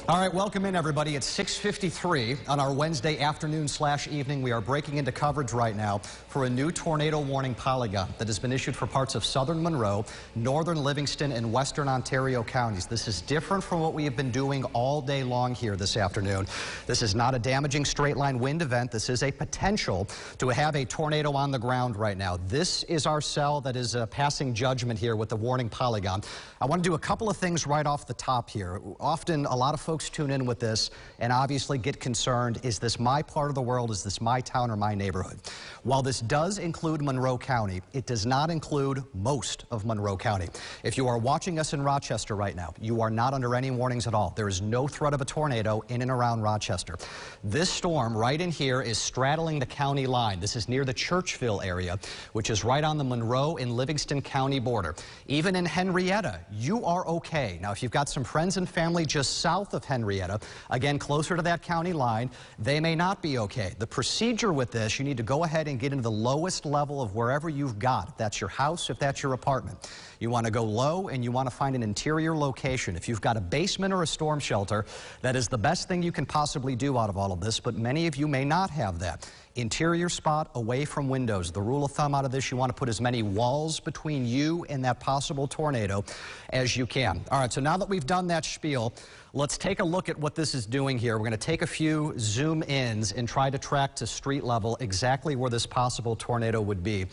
All right, welcome in, everybody. It's 6:53 on our Wednesday afternoon/evening. We are breaking into coverage right now for a new tornado warning polygon that has been issued for parts of southern Monroe, northern Livingston, and western Ontario counties. This is different from what we have been doing all day long here this afternoon. This is not a damaging straight-line wind event. This is a potential to have a tornado on the ground right now. This is our cell that is passing judgment here with the warning polygon. I want to do a couple of things right off the top here. Often, a lot of folks tune in with this and obviously get concerned. Is this my part of the world? Is this my town or my neighborhood? While this does include Monroe County, it does not include most of Monroe County. If you are watching us in Rochester right now, you are not under any warnings at all. There is no threat of a tornado in and around Rochester. This storm right in here is straddling the county line. This is near the Churchville area, which is right on the Monroe and Livingston County border. Even in Henrietta, you are okay. Now, if you've got some friends and family just south of Henrietta, again, closer to that county line, they may not be okay. The procedure with this, you need to go ahead and get into the lowest level of wherever you've got. If that's your house, if that's your apartment. You want to go low and you want to find an interior location. If you've got a basement or a storm shelter, that is the best thing you can possibly do out of all of this, but many of you may not have that. Interior spot away from windows. The rule of thumb out of this, you want to put as many walls between you and that possible tornado as you can. All right, so now that we've done that spiel, let's take a look at what this is doing here. We're going to take a few zoom ins and try to track to street level exactly where this possible tornado would be.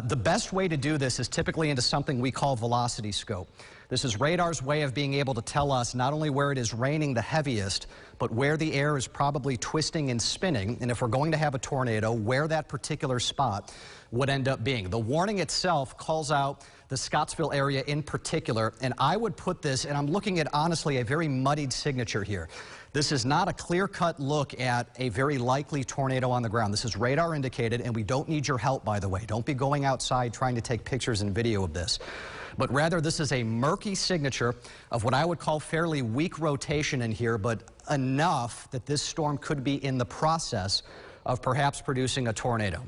The best way to do this is typically into something we call velocity scope. This is radar's way of being able to tell us not only where it is raining the heaviest, but where the air is probably twisting and spinning, and if we're going to have a tornado, where that particular spot would end up being. The warning itself calls out the Scottsville area in particular, and I would put this, and I'm looking at honestly a very muddied signature here. This is not a clear-cut look at a very likely tornado on the ground. This is radar indicated, and we don't need your help, by the way. Don't be going outside trying to take pictures and video of this. But rather, this is a murky signature of what I would call fairly weak rotation in here, but enough that this storm could be in the process of perhaps producing a tornado.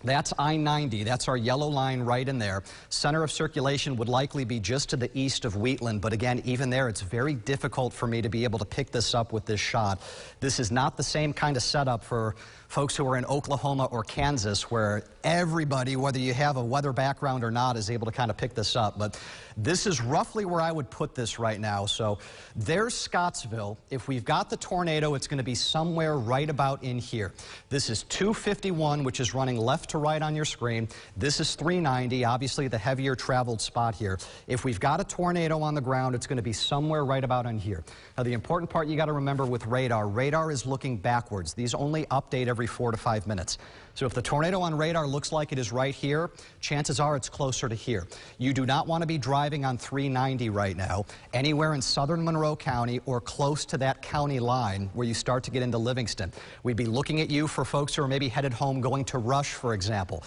That's I-90. That's our yellow line right in there. Center of circulation would likely be just to the east of Wheatland, but again, even there, it's very difficult for me to be able to pick this up with this shot. This is not the same kind of setup for folks who are in Oklahoma or Kansas, where everybody, whether you have a weather background or not, is able to kind of pick this up. But this is roughly where I would put this right now. So there's Scottsville. If we've got the tornado, it's going to be somewhere right about in here. This is 251, which is running left to right on your screen. This is 390, obviously the heavier traveled spot here. If we've got a tornado on the ground, it's going to be somewhere right about in here. Now, the important part you got to remember with radar is looking backwards. These only update every 4 to 5 minutes. So if the tornado on radar looks like it is right here, chances are it's closer to here. You do not want to be driving on 390 right now anywhere in southern Monroe County or close to that county line where you start to get into Livingston. We'd be looking at you for folks who are maybe headed home going to Rush, for example.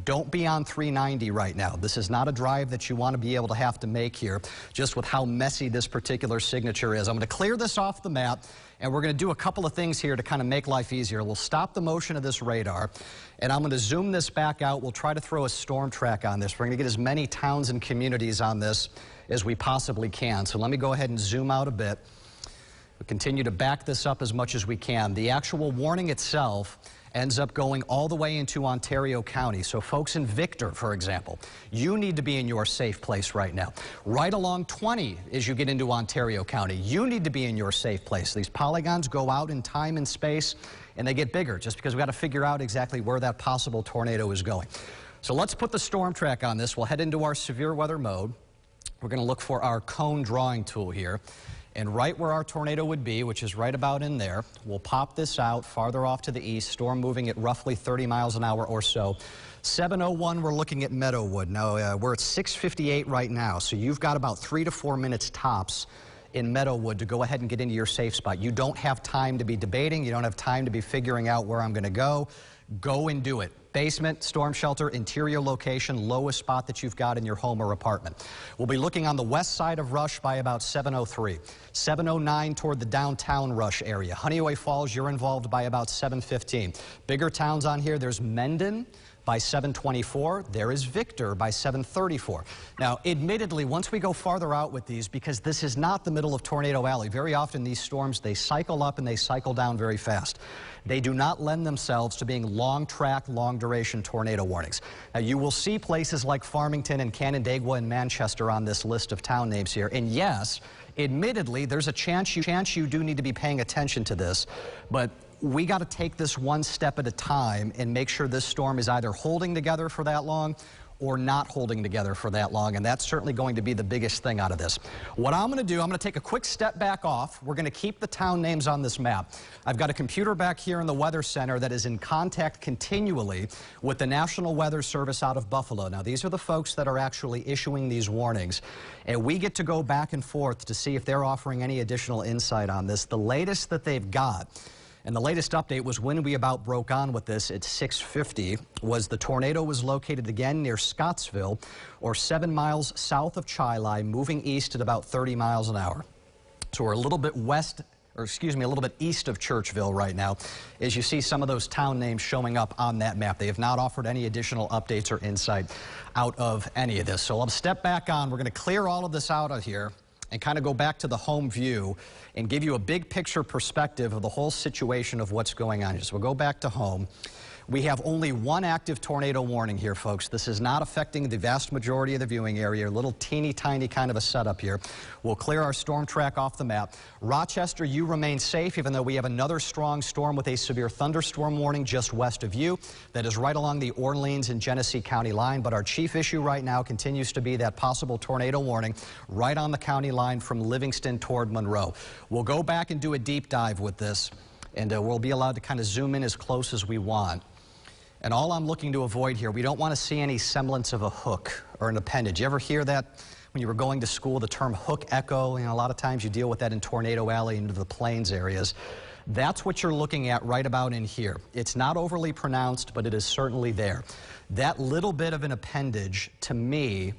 Don't be on 390 right now. This is not a drive that you want to be able to have to make here, just with how messy this particular signature is. I'm going to clear this off the map, and we're going to do a couple of things here to kind of make life easier. We'll stop the motion of this radar, and I'm going to zoom this back out. We'll try to throw a storm track on this. We're going to get as many towns and communities on this as we possibly can. So let me go ahead and zoom out a bit. We'll continue to back this up as much as we can. The actual warning itself ends up going all the way into Ontario County. So folks in Victor, for example, you need to be in your safe place right now. Right along 20 as you get into Ontario County, you need to be in your safe place. These polygons go out in time and space, and they get bigger just because we've got to figure out exactly where that possible tornado is going. So let's put the storm track on this. We'll head into our severe weather mode. We're going to look for our cone drawing tool here. And right where our tornado would be, which is right about in there, we'll pop this out farther off to the east, storm moving at roughly 30 miles an hour or so. 7:01, we're looking at Meadowood. Now, we're at 6:58 right now, so you've got about 3 to 4 minutes tops in Meadowood to go ahead and get into your safe spot. You don't have time to be debating. You don't have time to be figuring out where I'm going to go. Go and do it. Basement, storm shelter, interior location, lowest spot that you've got in your home or apartment. We'll be looking on the west side of Rush by about 7:03. 7:09 toward the downtown Rush area. Honeyway Falls, you're involved by about 7:15. Bigger towns on here, there's Mendon, by 7:24. There is Victor by 7:34. Now, admittedly, once we go farther out with these, because this is not the middle of Tornado Alley, very often these storms, they cycle up and they cycle down very fast. They do not lend themselves to being long-track, long-duration tornado warnings. Now, you will see places like Farmington and Canandaigua and Manchester on this list of town names here. And yes, admittedly, there's a chance you do need to be paying attention to this, but we got to take this one step at a time and make sure this storm is either holding together for that long or not holding together for that long, and that's certainly going to be the biggest thing out of this. What I'm going to do, I'm going to take a quick step back off. We're going to keep the town names on this map. I've got a computer back here in the Weather Center that is in contact continually with the National Weather Service out of Buffalo. Now, these are the folks that are actually issuing these warnings, and we get to go back and forth to see if they're offering any additional insight on this. The latest that they've got, and the latest update was when we about broke on with this at 6:50, was the tornado was located again near Scottsville, or 7 miles south of Chili, moving east at about 30 miles an hour. So we're a little bit west, or excuse me, a little bit east of Churchville right now, as you see some of those town names showing up on that map. They have not offered any additional updates or insight out of any of this. So I'll step back on. We're going to clear all of this out of here and kind of go back to the home view and give you a big picture perspective of the whole situation of what's going on here. So we'll go back to home. We have only one active tornado warning here, folks. This is not affecting the vast majority of the viewing area. A little teeny tiny kind of a setup here. We'll clear our storm track off the map. Rochester, you remain safe, even though we have another strong storm with a severe thunderstorm warning just west of you. That is right along the Orleans and Genesee County line. But our chief issue right now continues to be that possible tornado warning right on the county line from Livingston toward Monroe. We'll go back and do a deep dive with this, and we'll be allowed to kind of zoom in as close as we want. And all I'm looking to avoid here, we don't want to see any semblance of a hook or an appendage. You ever hear that when you were going to school, the term hook echo? You know, a lot of times you deal with that in Tornado Alley into the plains areas. That's what you're looking at right about in here. It's not overly pronounced, but it is certainly there. That little bit of an appendage, to me,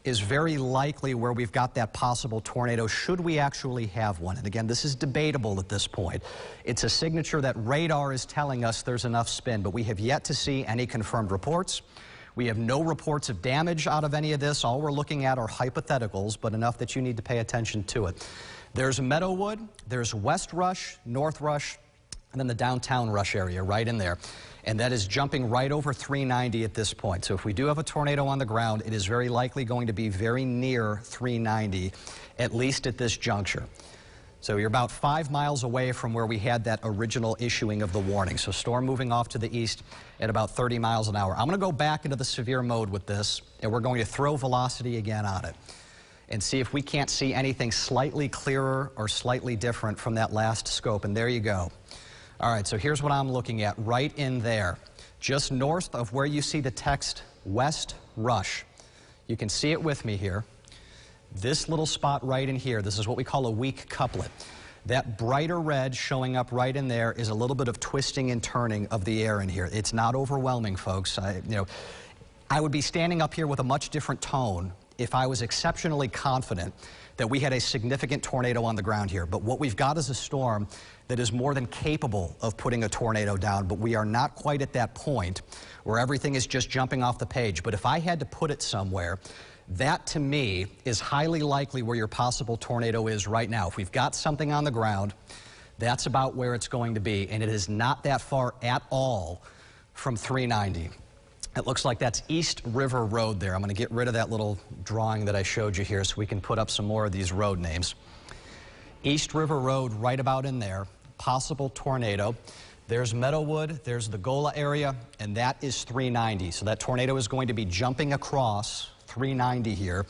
is very likely where we've got that possible tornado, should we actually have one. And again, this is debatable at this point. It's a signature that radar is telling us there's enough spin, but we have yet to see any confirmed reports. We have no reports of damage out of any of this. All we're looking at are hypotheticals, but enough that you need to pay attention to it. There's Meadowood, there's West Rush, North Rush, and then the downtown Rush area right in there. And that is jumping right over 390 at this point. So if we do have a tornado on the ground, it is very likely going to be very near 390, at least at this juncture. So you're about 5 miles away from where we had that original issuing of the warning. So storm moving off to the east at about 30 miles an hour. I'm going to go back into the severe mode with this, and we're going to throw velocity again on it and see if we can't see anything slightly clearer or slightly different from that last scope. And there you go. All right, so here's what I'm looking at right in there, just north of where you see the text West Rush. You can see it with me here. This little spot right in here, this is what we call a weak couplet. That brighter red showing up right in there is a little bit of twisting and turning of the air in here. It's not overwhelming, folks. I would be standing up here with a much different tone if I was exceptionally confident that we had a significant tornado on the ground here. But what we've got is a storm that is more than capable of putting a tornado down, but we are not quite at that point where everything is just jumping off the page. But if I had to put it somewhere, that to me is highly likely where your possible tornado is right now. If we've got something on the ground, that's about where it's going to be, and it is not that far at all from 390. It looks like that's East River Road there. I'm going to get rid of that little drawing that I showed you here so we can put up some more of these road names. East River Road right about in there, possible tornado. There's Meadowood, there's the Gola area, and that is 390. So that tornado is going to be jumping across 390 here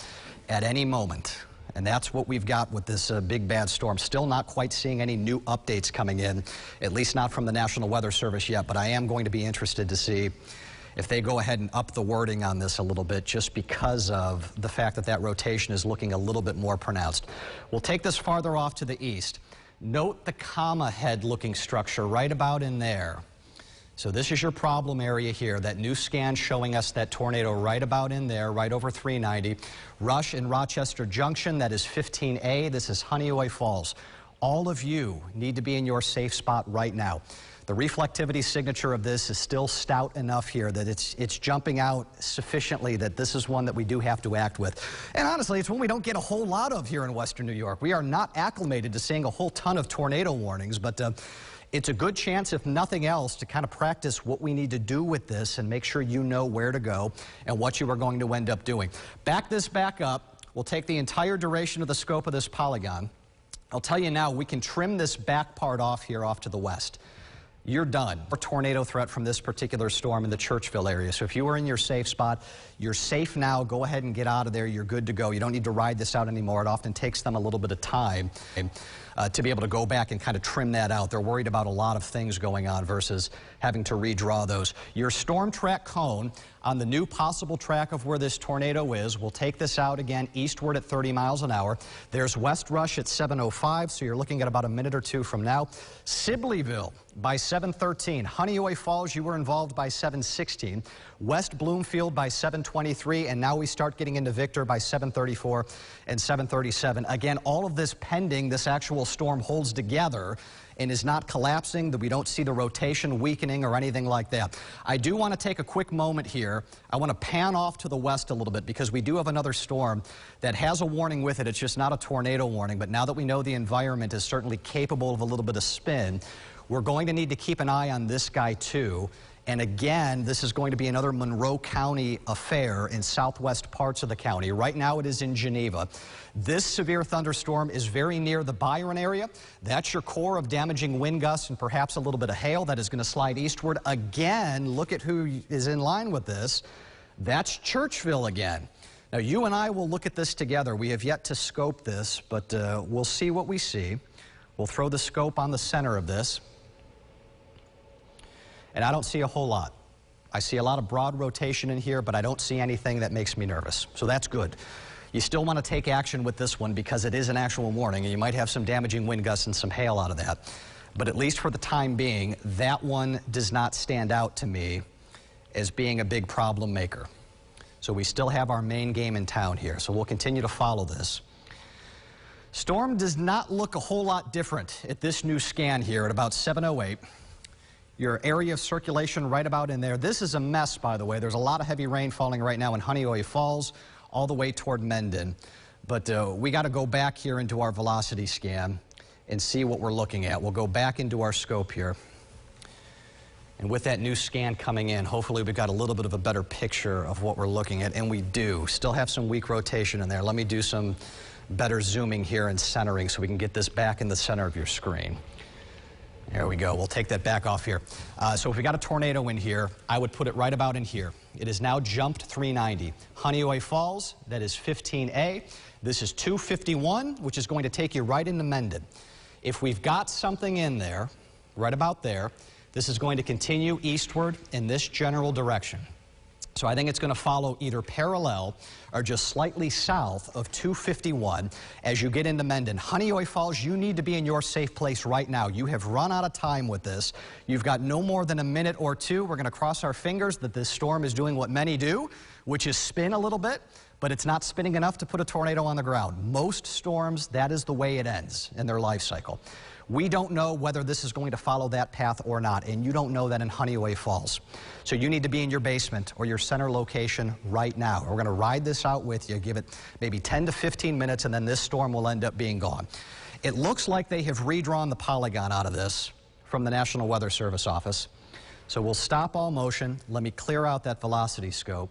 at any moment. And that's what we've got with this big bad storm. Still not quite seeing any new updates coming in, at least not from the National Weather Service yet, but I am going to be interested to see if they go ahead and up the wording on this a little bit, just because of the fact that that rotation is looking a little bit more pronounced. We'll take this farther off to the east. Note the comma head looking structure right about in there. So this is your problem area here. That new scan showing us that tornado right about in there, right over 390. Rush and Rochester Junction, that is 15A. This is Honeoye Falls. All of you need to be in your safe spot right now. The reflectivity signature of this is still stout enough here that it's jumping out sufficiently that this is one that we do have to act with. And honestly, it's one we don't get a whole lot of here in Western New York. We are not acclimated to seeing a whole ton of tornado warnings, but it's a good chance, if nothing else, to kind of practice what we need to do with this and make sure you know where to go and what you are going to end up doing. Back this back up. We'll take the entire duration of the scope of this polygon. I'll tell you now, we can trim this back part off here off to the west. You're done. A tornado threat from this particular storm in the Churchville area. So if you were in your safe spot, you're safe now. Go ahead and get out of there. You're good to go. You don't need to ride this out anymore. It often takes them a little bit of time to be able to go back and kind of trim that out. They're worried about a lot of things going on versus having to redraw those. Your storm track cone on the new possible track of where this tornado is, we'll take this out again eastward at 30 miles an hour. There's West Rush at 7:05, so you're looking at about a minute or two from now. Sibleyville by 7:13. Honeoye Falls, you were involved by 7:16. West Bloomfield by 7:23, and now we start getting into Victor by 7:34 and 7:37. Again, all of this pending this actual storm holds together and is not collapsing, that we don't see the rotation weakening or anything like that. I do want to take a quick moment here. I want to pan off to the west a little bit because we do have another storm that has a warning with it. It's just not a tornado warning, but now that we know the environment is certainly capable of a little bit of spin, we're going to need to keep an eye on this guy too. And again, this is going to be another Monroe County affair in southwest parts of the county. Right now it is in Geneva. This severe thunderstorm is very near the Byron area. That's your core of damaging wind gusts and perhaps a little bit of hail that is going to slide eastward. Again, look at who is in line with this. That's Churchville again. Now you and I will look at this together. We have yet to scope this, but we'll see what we see. We'll throw the scope on the center of this. And I don't see a whole lot. I see a lot of broad rotation in here, but I don't see anything that makes me nervous. So that's good. You still want to take action with this one because it is an actual warning, and you might have some damaging wind gusts and some hail out of that. But at least for the time being, that one does not stand out to me as being a big problem maker. So we still have our main game in town here, so we'll continue to follow this. Storm does not look a whole lot different at this new scan here at about 7:08. Your area of circulation right about in there. This is a mess, by the way. There's a lot of heavy rain falling right now in Honeoye Falls all the way toward Mendon. But we got to go back here into our velocity scan and see what we're looking at. We'll go back into our scope here. And with that new scan coming in, hopefully we've got a little bit of a better picture of what we're looking at. And we do. Still have some weak rotation in there. Let me do some better zooming here and centering so we can get this back in the center of your screen. There we go. We'll take that back off here. So if we got a tornado in here, I would put it right about in here. It has now jumped 390. Honeoye Falls, that is 15A. This is 251, which is going to take you right into Mendon. If we've got something in there, right about there, this is going to continue eastward in this general direction. So I think it's going to follow either parallel or just slightly south of 251 as you get into Mendon. Honeoye Falls, you need to be in your safe place right now. You have run out of time with this. You've got no more than a minute or two. We're going to cross our fingers that this storm is doing what many do, which is spin a little bit, but it's not spinning enough to put a tornado on the ground. Most storms, that is the way it ends in their life cycle. We don't know whether this is going to follow that path or not, and you don't know that in Honeoye Falls. So you need to be in your basement or your center location right now. We're going to ride this out with you, give it maybe 10 to 15 minutes, and then this storm will end up being gone. It looks like they have redrawn the polygon out of this from the National Weather Service office. So we'll stop all motion. Let me clear out that velocity scope.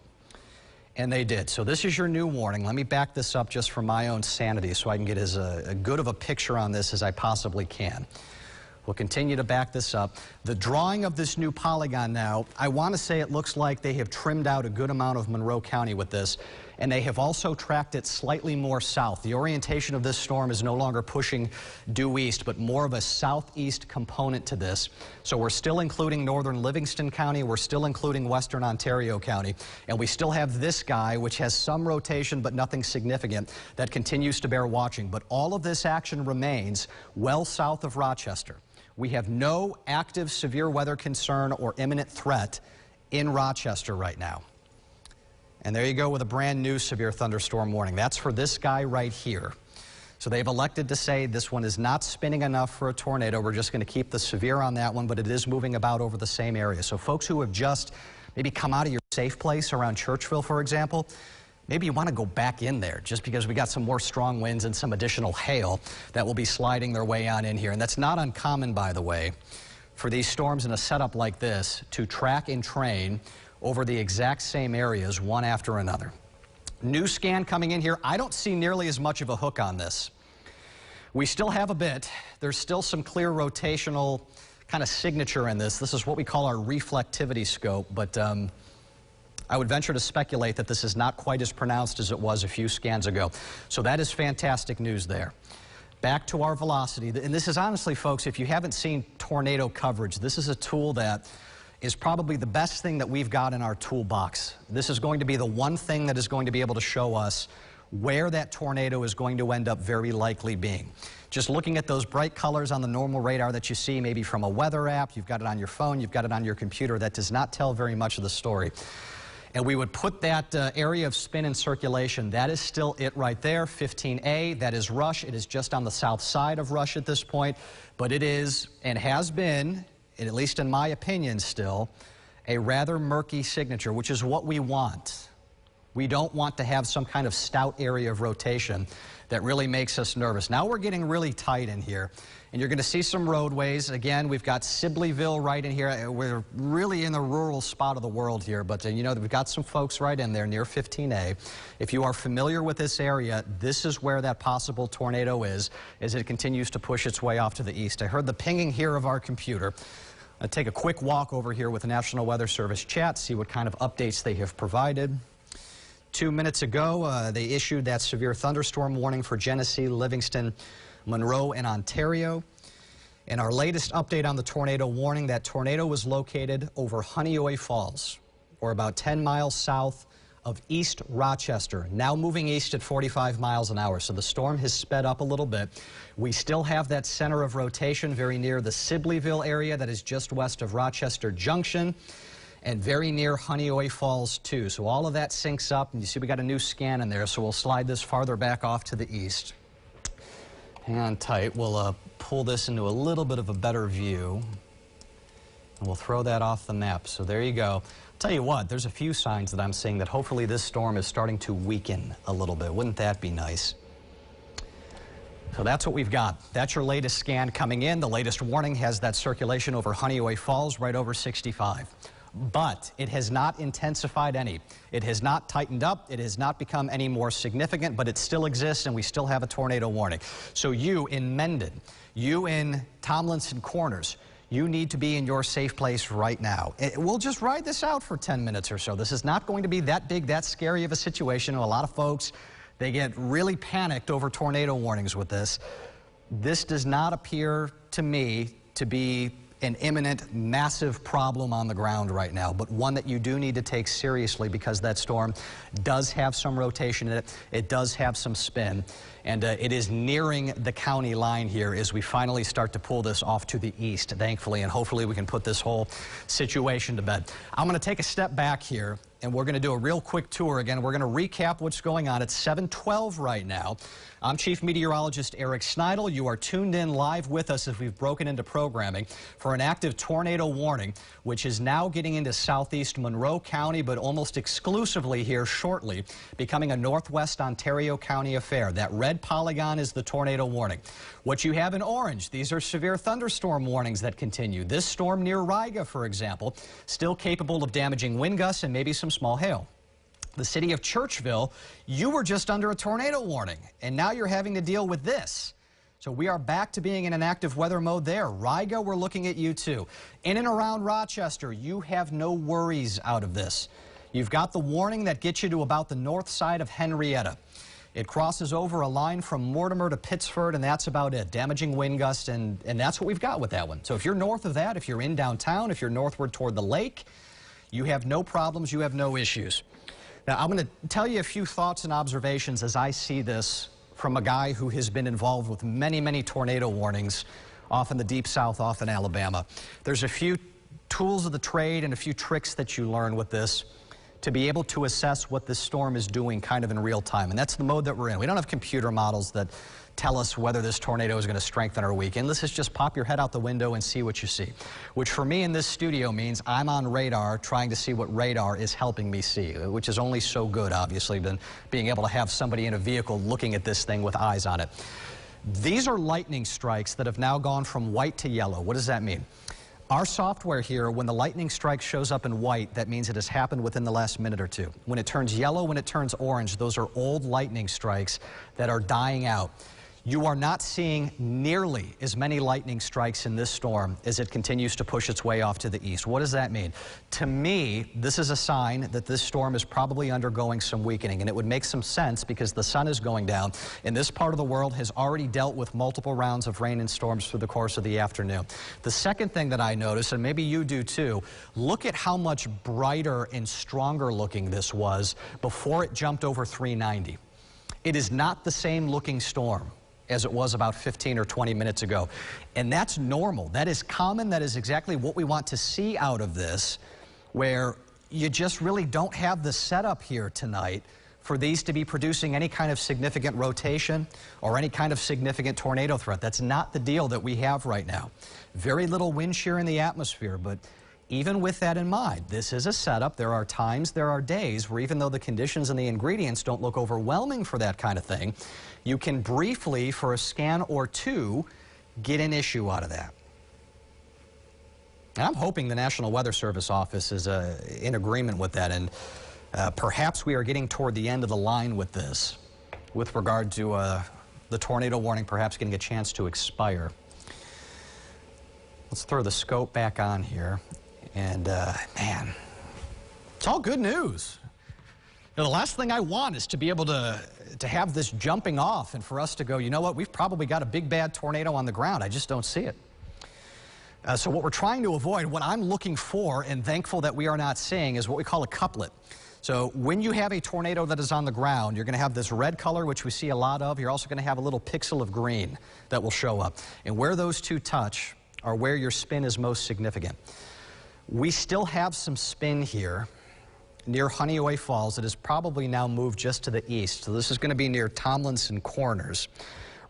And they did. So this is your new warning. Let me back this up just for my own sanity so I can get as good of a picture on this as I possibly can. We'll continue to back this up. The drawing of this new polygon now, I want to say it looks like they have trimmed out a good amount of Monroe County with this, and they have also tracked it slightly more south. The orientation of this storm is no longer pushing due east, but more of a southeast component to this. So we're still including northern Livingston County, we're still including western Ontario County, and we still have this guy, which has some rotation but nothing significant, that continues to bear watching. But all of this action remains well south of Rochester. We have no active severe weather concern or imminent threat in Rochester right now. And there you go with a brand new severe thunderstorm warning. That's for this guy right here. So they've elected to say this one is not spinning enough for a tornado. We're just going to keep the severe on that one, but it is moving about over the same area. So folks who have just maybe come out of your safe place around Churchville, for example, maybe you want to go back in there just because we got some more strong winds and some additional hail that will be sliding their way on in here. And that's not uncommon, by the way, for these storms in a setup like this to track and train over the exact same areas one after another. New scan coming in here. I don't see nearly as much of a hook on this. We still have a bit. There's still some clear rotational kind of signature in this. This is what we call our reflectivity scope, but I would venture to speculate that this is not quite as pronounced as it was a few scans ago. So that is fantastic news there. Back to our velocity, and this is honestly, folks, if you haven't seen tornado coverage, this is a tool that is probably the best thing that we've got in our toolbox. This is going to be the one thing that is going to be able to show us where that tornado is going to end up very likely being. Just looking at those bright colors on the normal radar that you see maybe from a weather app, you've got it on your phone, you've got it on your computer, that does not tell very much of the story. And we would put that area of spin in circulation. That is still it right there, 15A. That is Rush. It is just on the south side of Rush at this point. But it is, and has been, at least in my opinion still, a rather murky signature, which is what we want. We don't want to have some kind of stout area of rotation that really makes us nervous. Now we're getting really tight in here, and you're going to see some roadways. Again, we've got Sibleyville right in here. We're really in the rural spot of the world here, but you know, we've got some folks right in there near 15A. If you are familiar with this area, this is where that possible tornado is as it continues to push its way off to the east. I heard the pinging here of our computer. I'll take a quick walk over here with the National Weather Service chat, see what kind of updates they have provided. 2 minutes ago, they issued that severe thunderstorm warning for Genesee, Livingston, Monroe, and Ontario. In our latest update on the tornado warning, that tornado was located over Honeoye Falls, or about 10 miles south of East Rochester, now moving east at 45 miles an hour. So the storm has sped up a little bit. We still have that center of rotation very near the Sibleyville area that is just west of Rochester Junction, and very near Honeoye Falls, too. So all of that syncs up, and you see we got a new scan in there, so we'll slide this farther back off to the east. Hang on tight. We'll pull this into a little bit of a better view, and we'll throw that off the map. So there you go. Tell you what, there's a few signs that I'm seeing that hopefully this storm is starting to weaken a little bit. Wouldn't that be nice? So that's what we've got. That's your latest scan coming in. The latest warning has that circulation over Honeoye Falls right over 65. But it has not intensified any. It has not tightened up. It has not become any more significant, but it still exists, and we still have a tornado warning. So you in Mendon, you in Tomlinson Corners, you need to be in your safe place right now. We'll just ride this out for 10 minutes or so. This is not going to be that big, that scary of a situation. A lot of folks, they get really panicked over tornado warnings with this. This does not appear to me to be an imminent, massive problem on the ground right now, but one that you do need to take seriously because that storm does have some rotation in it. It does have some spin, and it is nearing the county line here as we finally start to pull this off to the east, thankfully, and hopefully we can put this whole situation to bed. I'm going to take a step back here, and we're going to do a real quick tour again. We're going to recap what's going on. It's 7:12 right now. I'm Chief Meteorologist Eric Schneidel. You are tuned in live with us as we've broken into programming for an active tornado warning, which is now getting into southeast Monroe County, but almost exclusively here shortly, becoming a northwest Ontario County affair. That red polygon is the tornado warning. What you have in orange, these are severe thunderstorm warnings that continue. This storm near Riga, for example, still capable of damaging wind gusts and maybe some small hail. The city of Churchville, you were just under a tornado warning, and now you're having to deal with this. So we are back to being in an active weather mode there. Riga, we're looking at you too. In and around Rochester, you have no worries out of this. You've got the warning that gets you to about the north side of Henrietta. It crosses over a line from Mortimer to Pittsford, and that's about it. Damaging wind gusts, and that's what we've got with that one. So if you're north of that, if you're in downtown, if you're northward toward the lake, you have no problems, you have no issues. Now, I'm going to tell you a few thoughts and observations as I see this from a guy who has been involved with many, many tornado warnings off in the deep south, off in Alabama. There's a few tools of the trade and a few tricks that you learn with this to be able to assess what this storm is doing kind of in real time. And that's the mode that we're in. We don't have computer models that tell us whether this tornado is going to strengthen our weekend. This is just pop your head out the window and see what you see, which for me in this studio means I'm on radar trying to see what radar is helping me see, which is only so good, obviously, than being able to have somebody in a vehicle looking at this thing with eyes on it. These are lightning strikes that have now gone from white to yellow. What does that mean? Our software here, when the lightning strike shows up in white, that means it has happened within the last minute or two. When it turns yellow, when it turns orange, those are old lightning strikes that are dying out. You are not seeing nearly as many lightning strikes in this storm as it continues to push its way off to the east. What does that mean? To me, this is a sign that this storm is probably undergoing some weakening, and it would make some sense because the sun is going down, and this part of the world has already dealt with multiple rounds of rain and storms through the course of the afternoon. The second thing that I notice, and maybe you do too, look at how much brighter and stronger looking this was before it jumped over 390. It is not the same looking storm as it was about 15 or 20 minutes ago. And that's normal. That is common. That is exactly what we want to see out of this, where you just really don't have the setup here tonight for these to be producing any kind of significant rotation or any kind of significant tornado threat. That's not the deal that we have right now. Very little wind shear in the atmosphere, but even with that in mind, this is a setup. There are times, there are days where even though the conditions and the ingredients don't look overwhelming for that kind of thing, you can briefly, for a scan or two, get an issue out of that. And I'm hoping the National Weather Service office is in agreement with that, and perhaps we are getting toward the end of the line with this, with regard to the tornado warning perhaps getting a chance to expire. Let's throw the scope back on here. And, man, it's all good news. You know, the last thing I want is to be able to have this jumping off and for us to go, you know what, we've probably got a big bad tornado on the ground. I just don't see it. So what we're trying to avoid, what I'm looking for and thankful that we are not seeing, is what we call a couplet. So when you have a tornado that is on the ground, you're going to have this red color, which we see a lot of. You're also going to have a little pixel of green that will show up. And where those two touch are where your spin is most significant. We still have some spin here near Honeyway Falls that has probably now moved just to the east. So this is going to be near Tomlinson Corners,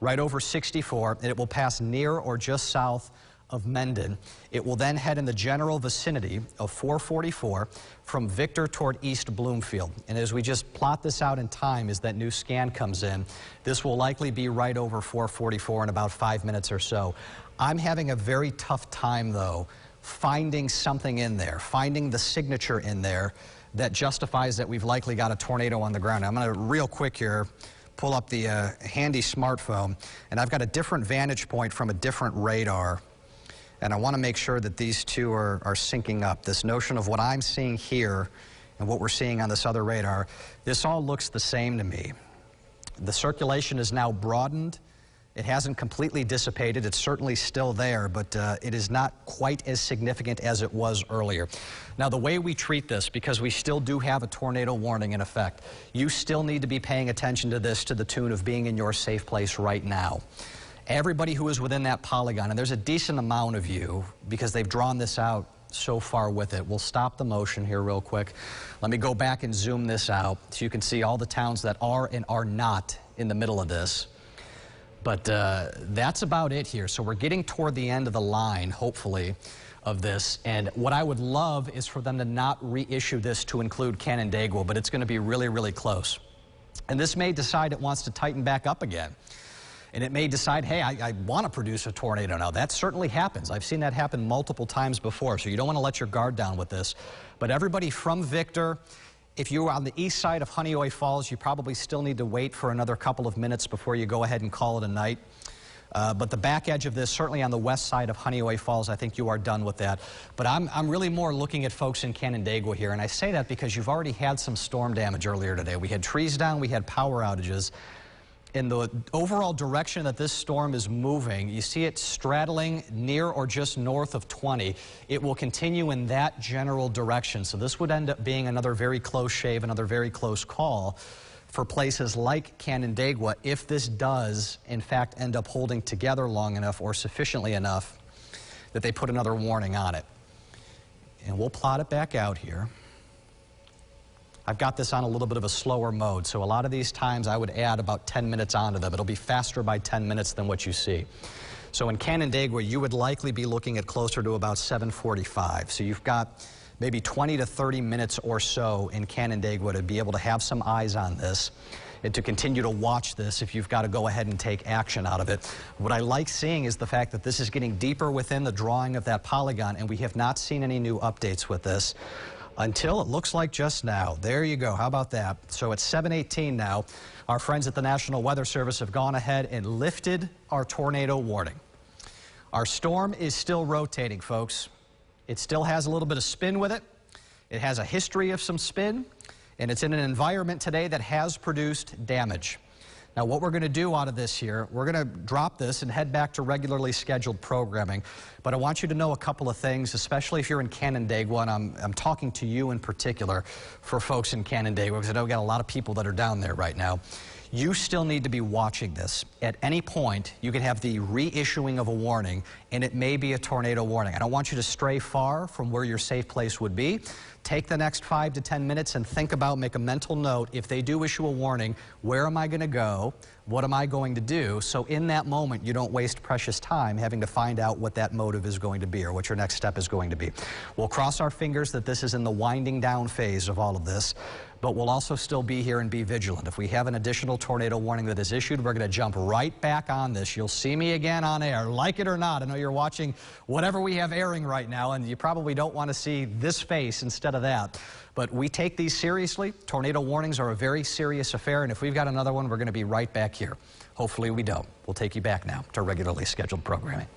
right over 64, and it will pass near or just south of Mendon. It will then head in the general vicinity of 444 from Victor toward East Bloomfield. And as we just plot this out in time as that new scan comes in, this will likely be right over 444 in about 5 minutes or so. I'm having a very tough time, though, finding something in there, finding the signature in there that justifies that we've likely got a tornado on the ground. I'm going to real quick here pull up the handy smartphone, and I've got a different vantage point from a different radar, and I want to make sure that these two are syncing up. This notion of what I'm seeing here and what we're seeing on this other radar, this all looks the same to me. The circulation is now broadened. It hasn't completely dissipated. It's certainly still there, but it is not quite as significant as it was earlier. Now, the way we treat this, because we still do have a tornado warning in effect, you still need to be paying attention to this to the tune of being in your safe place right now. Everybody who is within that polygon, and there's a decent amount of you because they've drawn this out so far with it. We'll stop the motion here real quick. Let me go back and zoom this out so you can see all the towns that are and are not in the middle of this. But that's about it here. So we're getting toward the end of the line, hopefully, of this. And what I would love is for them to not reissue this to include Canandaigua, but it's going to be really, really close. And this may decide it wants to tighten back up again. And it may decide, hey, I want to produce a tornado now. That certainly happens. I've seen that happen multiple times before, so you don't want to let your guard down with this. But everybody from Victor, if you're on the east side of Honeyway Falls, you probably still need to wait for another couple of minutes before you go ahead and call it a night. But the back edge of this, certainly on the west side of Honeyway Falls, I think you are done with that. But I'm really more looking at folks in Canandaigua here, and I say that because you've already had some storm damage earlier today. We had trees down, we had power outages. In the overall direction that this storm is moving, you see it straddling near or just north of 20. It will continue in that general direction. So this would end up being another very close shave, another very close call for places like Canandaigua if this does, in fact, end up holding together long enough or sufficiently enough that they put another warning on it. And we'll plot it back out here. I've got this on a little bit of a slower mode, so a lot of these times I would add about 10 minutes onto them. It'll be faster by 10 minutes than what you see. So in Canandaigua, you would likely be looking at closer to about 7:45. So you've got maybe 20 to 30 minutes or so in Canandaigua to be able to have some eyes on this and to continue to watch this if you've got to go ahead and take action out of it. What I like seeing is the fact that this is getting deeper within the drawing of that polygon, and we have not seen any new updates with this until it looks like just now. There you go. How about that? So it's 7:18 now. Our friends at the National Weather Service have gone ahead and lifted our tornado warning. Our storm is still rotating, folks. It still has a little bit of spin with it. It has a history of some spin, and it's in an environment today that has produced damage. Now, what we're going to do out of this here, we're going to drop this and head back to regularly scheduled programming. But I want you to know a couple of things, especially if you're in Canandaigua, and I'm talking to you in particular for folks in Canandaigua, because I know we've got a lot of people that are down there right now. You still need to be watching this. At any point, you can have the reissuing of a warning, and it may be a tornado warning. I don't want you to stray far from where your safe place would be. Take the next 5 to 10 minutes and think about, make a mental note, if they do issue a warning, where am I going to go? What am I going to do? So in that moment, you don't waste precious time having to find out what that motive is going to be or what your next step is going to be. We'll cross our fingers that this is in the winding down phase of all of this, but we'll also still be here and be vigilant. If we have an additional tornado warning that is issued, we're going to jump right back on this. You'll see me again on air, like it or not. I know you're watching whatever we have airing right now, and you probably don't want to see this face instead of that. But we take these seriously. Tornado warnings are a very serious affair, and if we've got another one, we're going to be right back here. Hopefully we don't. We'll take you back now to regularly scheduled programming.